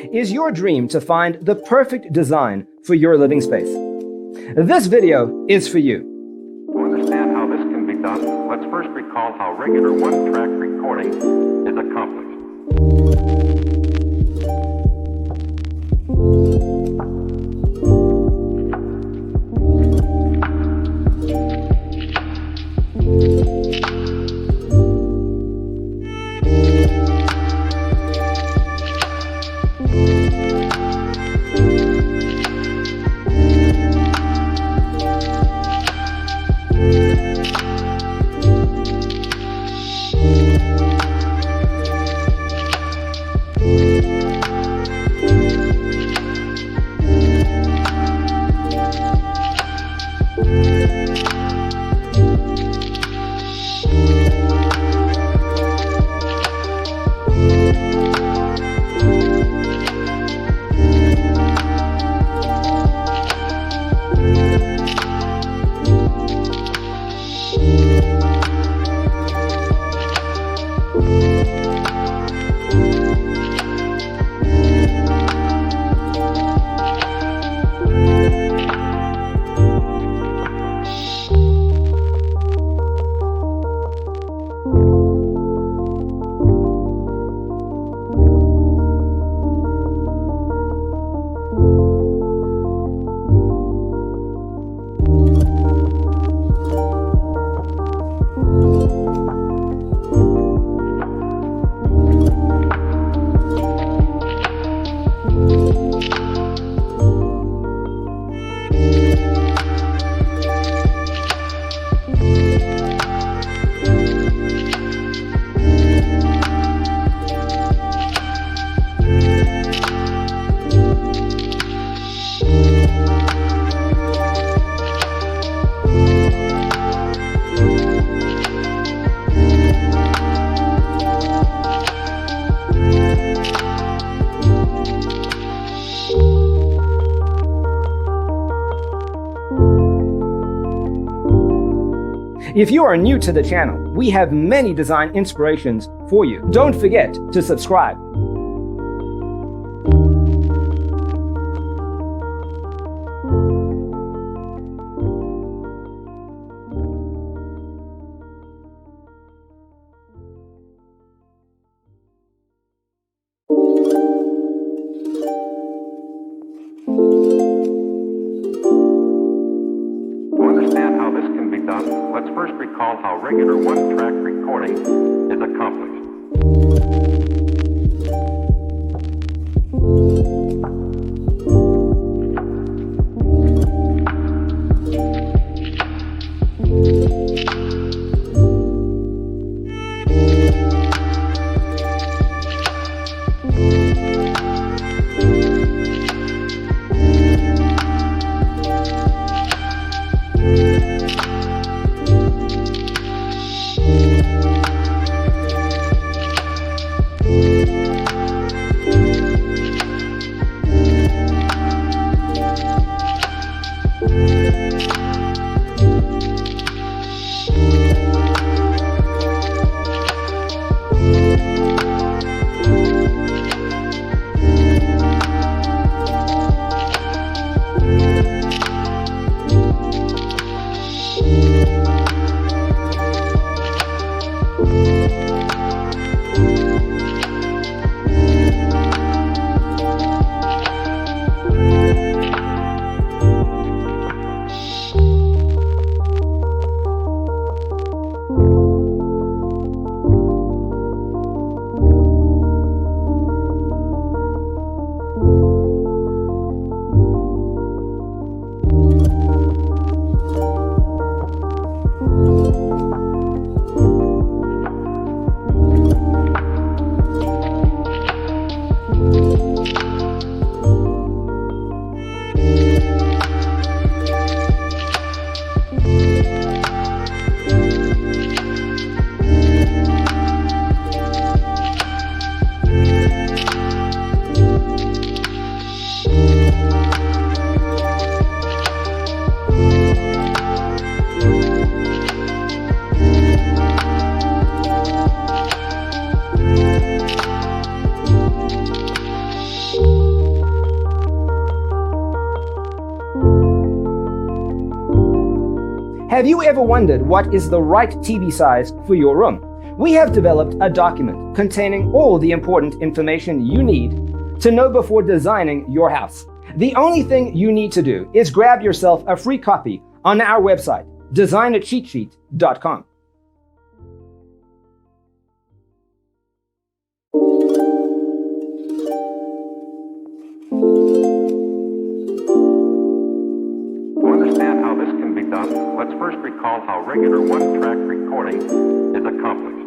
Is your dream to find the perfect design for your living space? This video is for you. To understand how this can be done, let's first recall how regular one-track recording is accomplished. If you are new to the channel, we have many design inspirations for you. Don't forget to subscribe. Let's first recall how regular one-track recording is accomplished. Have you ever wondered what is the right TV size for your room? We have developed a document containing all the important information you need to know before designing your house. The only thing you need to do is grab yourself a free copy on our website, designercheatsheet.com. To understand how this can be done, let's first recall how regular one-track recording is accomplished.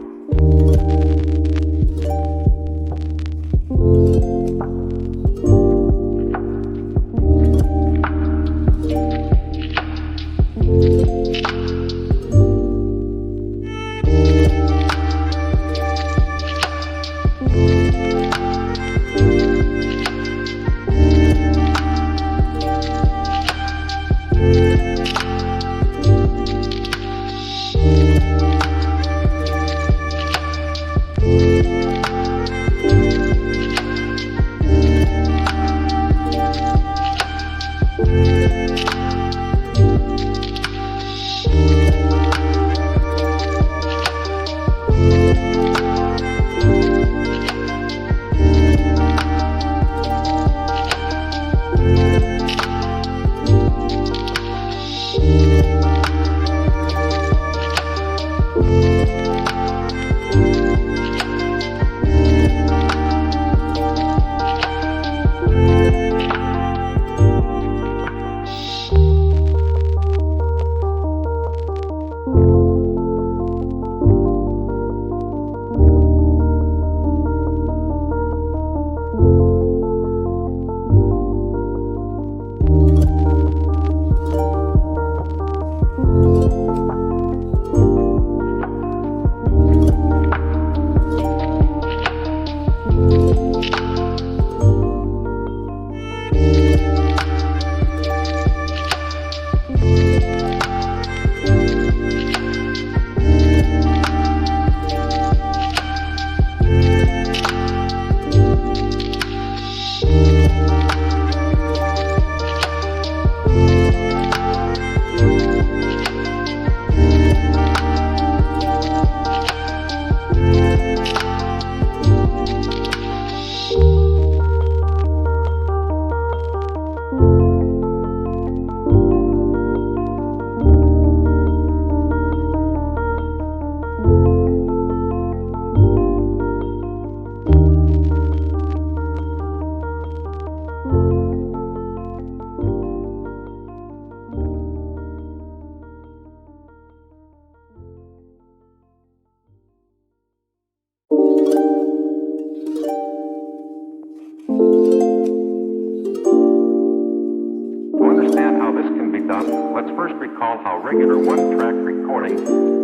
Let's first recall how regular one-track recording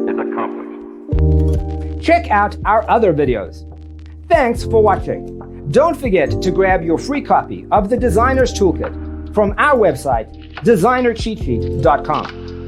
is accomplished. Check out our other videos. Thanks for watching. Don't forget to grab your free copy of the Designer's Toolkit from our website, designercheatsheet.com.